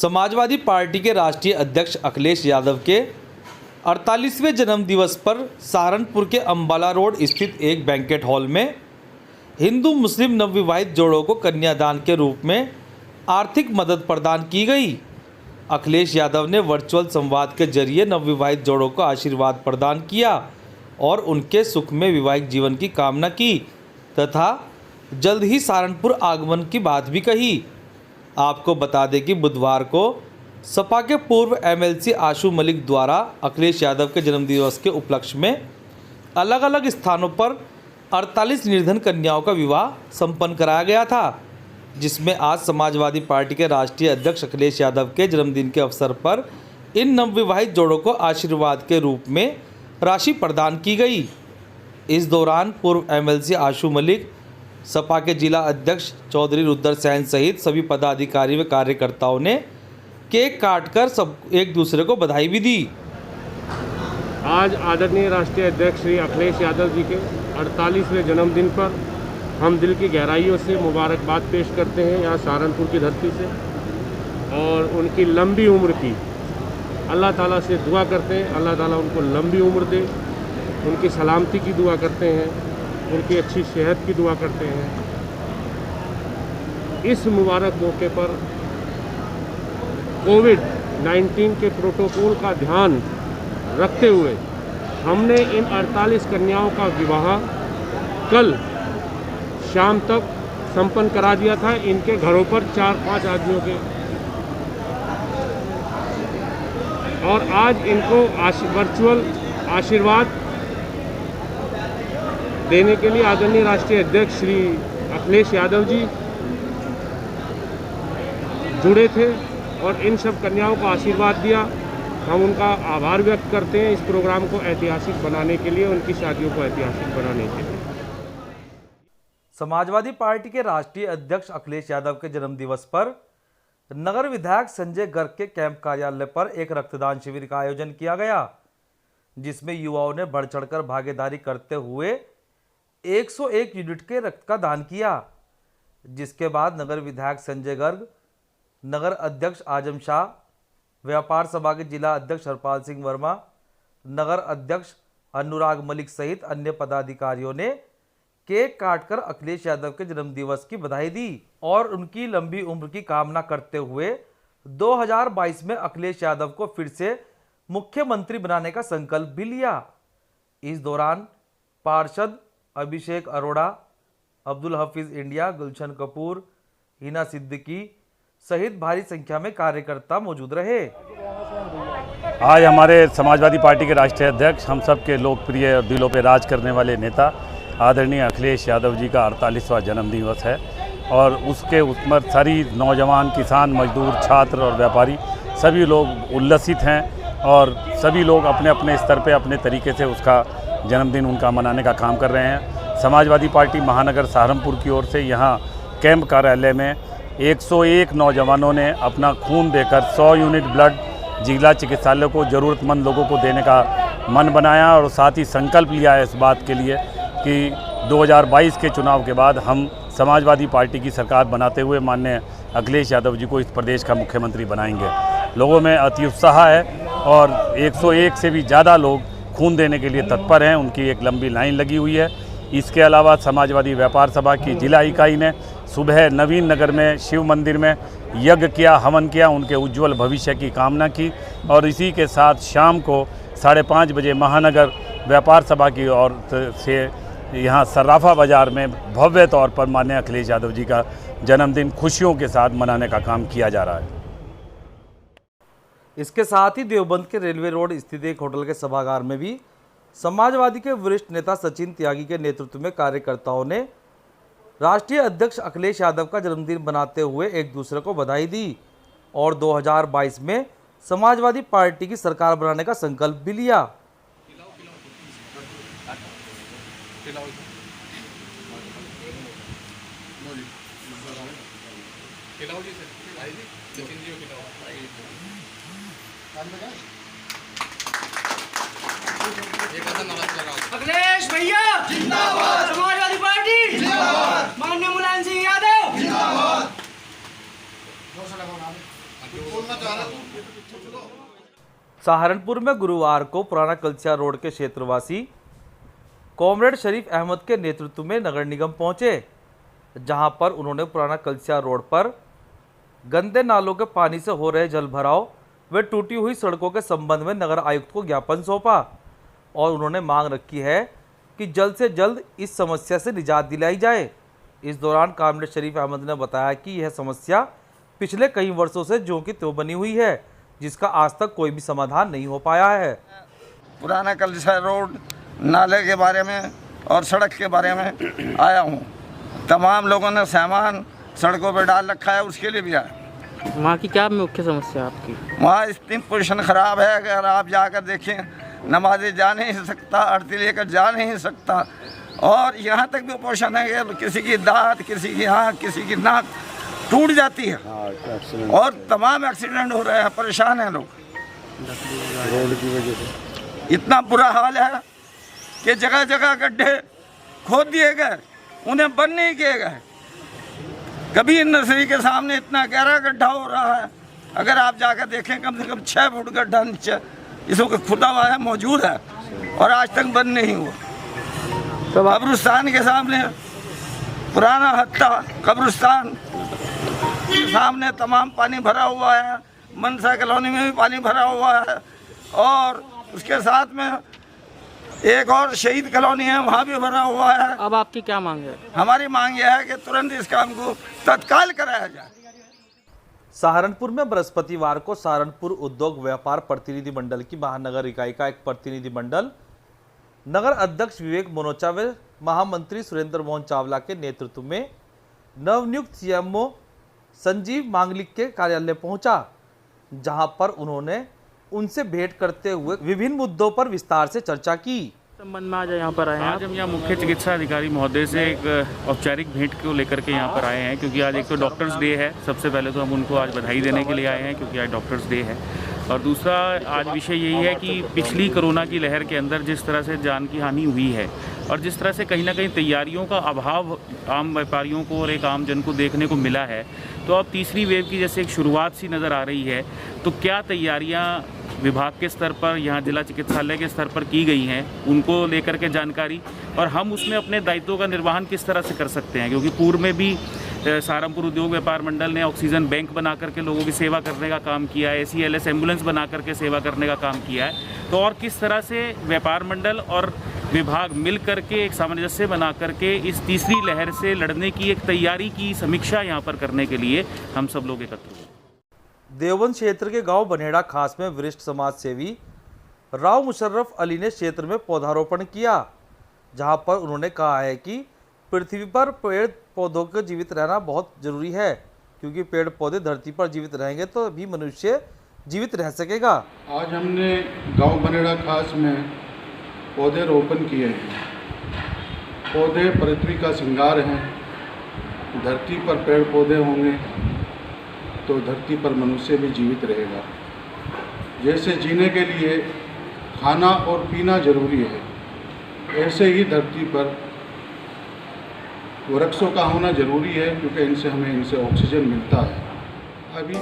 Samajwadi party के राष्ट्रीय अध्यक्ष अखिलेश यादव के 48वें जन्मदिवस पर सहारनपुर के अंबाला रोड स्थित एक बैंकेट हॉल में हिंदू मुस्लिम नवविवाहित जोड़ों को कन्यादान के रूप में आर्थिक मदद प्रदान की गई। अखिलेश यादव ने वर्चुअल संवाद के जरिए नवविवाहित जोड़ों को आशीर्वाद प्रदान किया और उनके सुखमय वैवाहिक जीवन की कामना की तथा जल्द ही सहारनपुर आगमन की बात भी कही। आपको बता दें कि बुधवार को सपा के पूर्व एमएलसी आशू मलिक द्वारा अखिलेश यादव के जन्मदिवस के उपलक्ष्य में अलग अलग स्थानों पर 48 निर्धन कन्याओं का विवाह संपन्न कराया गया था, जिसमें आज समाजवादी पार्टी के राष्ट्रीय अध्यक्ष अखिलेश यादव के जन्मदिन के अवसर पर इन नवविवाहित जोड़ों को आशीर्वाद के रूप में राशि प्रदान की गई। इस दौरान पूर्व एमएलसी आशू मलिक, सपा के जिला अध्यक्ष चौधरी रुद्र सैन सहित सभी पदाधिकारी व कार्यकर्ताओं ने केक काटकर सब एक दूसरे को बधाई भी दी। आज आदरणीय राष्ट्रीय अध्यक्ष श्री अखिलेश यादव जी के 48वें जन्मदिन पर हम दिल की गहराइयों से मुबारकबाद पेश करते हैं यहाँ सहारनपुर की धरती से, और उनकी लंबी उम्र की अल्लाह ताला से दुआ करते हैं। अल्लाह ताला उनको लंबी उम्र दे, उनकी सलामती की दुआ करते हैं, उनकी अच्छी सेहत की दुआ करते हैं। इस मुबारक मौके पर कोविड-19 के प्रोटोकॉल का ध्यान रखते हुए हमने इन 48 कन्याओं का विवाह कल शाम तक संपन्न करा दिया था इनके घरों पर 4-5 आदमियों के, और आज इनको वर्चुअल आशीर्वाद देने के लिए आदरणीय राष्ट्रीय अध्यक्ष श्री अखिलेश यादव जी जुड़े थे और इन सब कन्याओं को आशीर्वाद दिया। हम उनका आभार व्यक्त करते हैं इस प्रोग्राम को ऐतिहासिक बनाने के लिए, उनकी शादियों को ऐतिहासिक बनाने के लिए। समाजवादी पार्टी के राष्ट्रीय अध्यक्ष अखिलेश यादव के जन्मदिवस पर नगर विधायक संजय गर्ग के कैंप कार्यालय पर एक रक्तदान शिविर का आयोजन किया गया, जिसमें युवाओं ने बढ़ चढ़कर भागीदारी करते हुए 101 यूनिट के रक्त का दान किया। जिसके बाद नगर विधायक संजय गर्ग, नगर अध्यक्ष आजम शाह, व्यापार सभा के जिला अध्यक्ष हरपाल सिंह वर्मा, नगर अध्यक्ष अनुराग मलिक सहित अन्य पदाधिकारियों ने केक काटकर अखिलेश यादव के जन्मदिवस की बधाई दी और उनकी लंबी उम्र की कामना करते हुए 2022 में अखिलेश यादव को फिर से मुख्यमंत्री बनाने का संकल्प भी लिया। इस दौरान पार्षद अभिषेक अरोड़ा, अब्दुल हफीज इंडिया, गुलशन कपूर, हिना सिद्दीकी सहित भारी संख्या में कार्यकर्ता मौजूद रहे। आज हमारे समाजवादी पार्टी के राष्ट्रीय अध्यक्ष, हम सब के लोकप्रिय और दिलों पे राज करने वाले नेता आदरणीय अखिलेश यादव जी का 48वां जन्मदिवस है, और उसके उसमें सारी नौजवान, किसान, मजदूर, छात्र और व्यापारी सभी लोग उल्लसित हैं और सभी लोग अपने अपने स्तर पे अपने तरीके से उसका जन्मदिन उनका मनाने का काम कर रहे हैं। समाजवादी पार्टी महानगर सहारनपुर की ओर से यहाँ कैंप कार्यालय में 101 नौजवानों ने अपना खून देकर 100 यूनिट ब्लड जिला चिकित्सालय को ज़रूरतमंद लोगों को देने का मन बनाया, और साथ ही संकल्प लिया है इस बात के लिए कि 2022 के चुनाव के बाद हम समाजवादी पार्टी की सरकार बनाते हुए माननीय अखिलेश यादव जी को इस प्रदेश का मुख्यमंत्री बनाएंगे। लोगों में अति उत्साह है और 101 से भी ज़्यादा लोग खून देने के लिए तत्पर हैं, उनकी एक लंबी लाइन लगी हुई है। इसके अलावा समाजवादी व्यापार सभा की जिला इकाई ने सुबह नवीन नगर में शिव मंदिर में यज्ञ किया, हवन किया, उनके उज्जवल भविष्य की कामना की, और इसी के साथ शाम को 5:30 बजे महानगर व्यापार सभा की ओर से यहाँ सर्राफा बाज़ार में भव्य तौर पर माननीय अखिलेश यादव जी का जन्मदिन खुशियों के साथ मनाने का काम किया जा रहा है। इसके साथ ही देवबंद के रेलवे रोड स्थित एक होटल के सभागार में भी समाजवादी के वरिष्ठ नेता सचिन त्यागी के नेतृत्व में कार्यकर्ताओं ने राष्ट्रीय अध्यक्ष अखिलेश यादव का जन्मदिन बनाते हुए एक दूसरे को बधाई दी और 2022 में समाजवादी पार्टी की सरकार बनाने का संकल्प भी लिया। अखिलेश भैया जिंदाबाद, समाजवादी पार्टी जिंदाबाद, माननीय मुलायम सिंह यादव जिंदाबाद। सहारनपुर में गुरुवार को पुराना कलसिया रोड के क्षेत्रवासी कॉमरेड शरीफ अहमद के नेतृत्व में नगर निगम पहुंचे, जहां पर उन्होंने पुराना कलसिया रोड पर गंदे नालों के पानी से हो रहे जल भराव व टूटी हुई सड़कों के संबंध में नगर आयुक्त को ज्ञापन सौंपा और उन्होंने मांग रखी है कि जल्द से जल्द इस समस्या से निजात दिलाई जाए। इस दौरान कॉमरेड शरीफ अहमद ने बताया कि यह समस्या पिछले कई वर्षों से ज्यों की त्यों बनी हुई है, जिसका आज तक कोई भी समाधान नहीं हो पाया है। पुराना कलसिया रोड नाले के बारे में और सड़क के बारे में आया हूँ। तमाम लोगों ने सामान सड़कों पर डाल रखा है, उसके लिए भी आया। वहाँ की क्या मुख्य समस्या आपकी? वहाँ इतनी पोजीशन ख़राब है, अगर आप जाकर देखें, नमाज़ी जा नहीं सकता, आरती लेकर जा नहीं सकता, और यहाँ तक भी पोजीशन है कि किसी की दांत, किसी की आँख, किसी की नाक टूट जाती है और तमाम एक्सीडेंट हो रहे हैं। परेशान हैं लोग रोड की वजह से। इतना बुरा हाल है कि जगह जगह गड्ढे खोद दिए गए, उन्हें बंद नहीं किए गए। कभी नर्सरी के सामने इतना गहरा गड्ढा हो रहा है, अगर आप जाकर देखें कम से कम 6 फुट गड्ढा नीचे इसको खुदा हुआ है, मौजूद है, और आज तक बंद नहीं हुआ। कब्रिस्तान के सामने, पुराना हत्ता कब्रिस्तान के सामने तमाम पानी भरा हुआ है। मनसा कॉलोनी में भी पानी भरा हुआ है, और उसके साथ में एक और शहीद कॉलोनी है, वहाँ भी भरा हुआ है। अब आपकी क्या मांग है? हमारी मांग यह है कि तुरंत इस काम को तत्काल कराया जाए। सहारनपुर में बृहस्पतिवार को सहारनपुर उद्योग व्यापार प्रतिनिधि मंडल की महानगर इकाई का एक प्रतिनिधि मंडल नगर अध्यक्ष विवेक मोनोचा व महामंत्री सुरेंद्र मोहन चावला के नेतृत्व में नवनियुक्त सीएमओ संजीव मांगलिक के कार्यालय पहुंचा, जहां पर उन्होंने उनसे भेंट करते हुए विभिन्न मुद्दों पर विस्तार से चर्चा की। संबंध में आज यहाँ पर आए हैं? आज हम यहाँ मुख्य चिकित्सा अधिकारी महोदय से एक औपचारिक भेंट को लेकर के यहाँ पर आए हैं, क्योंकि आज एक तो डॉक्टर्स डे है। सबसे पहले तो हम उनको आज बधाई देने के लिए आए हैं, क्योंकि आज डॉक्टर्स डे है। और दूसरा आज विषय यही है कि पिछली कोरोना की लहर के अंदर जिस तरह से जान की हानि हुई है और जिस तरह से कहीं ना कहीं तैयारियों का अभाव आम व्यापारियों को और एक आम जन को देखने को मिला है, तो अब तीसरी वेव की जैसे एक शुरुआत सी नज़र आ रही है। तो क्या तैयारियाँ विभाग के स्तर पर, यहाँ जिला चिकित्सालय के स्तर पर की गई हैं, उनको लेकर के जानकारी, और हम उसमें अपने दायित्वों का निर्वहन किस तरह से कर सकते हैं। क्योंकि पूर्व में भी सहारनपुर उद्योग व्यापार मंडल ने ऑक्सीजन बैंक बना करके लोगों की सेवा करने का काम किया है, ACLS एम्बुलेंस बना करके सेवा करने का काम किया है। तो और किस तरह से व्यापार मंडल और विभाग मिल करके एक सामंजस्य बना करके इस तीसरी लहर से लड़ने की एक तैयारी की समीक्षा यहाँ पर करने के लिए हम सब लोग एकत्र हुए। देवबंद क्षेत्र के गांव बनेड़ा खास में वरिष्ठ समाज सेवी राव मुशर्रफ अली ने क्षेत्र में पौधारोपण किया, जहां पर उन्होंने कहा है कि पृथ्वी पर पेड़ पौधों का जीवित रहना बहुत जरूरी है, क्योंकि पेड़ पौधे धरती पर जीवित रहेंगे तो भी मनुष्य जीवित रह सकेगा। आज हमने गांव बनेड़ा खास में पौधे रोपण किए हैं। पौधे पृथ्वी का श्रृंगार हैं। धरती पर पेड़ पौधे होंगे तो धरती पर मनुष्य भी जीवित रहेगा। जैसे जीने के लिए खाना और पीना जरूरी है, ऐसे ही धरती पर वृक्षों का होना जरूरी है, क्योंकि इनसे ऑक्सीजन मिलता है। अभी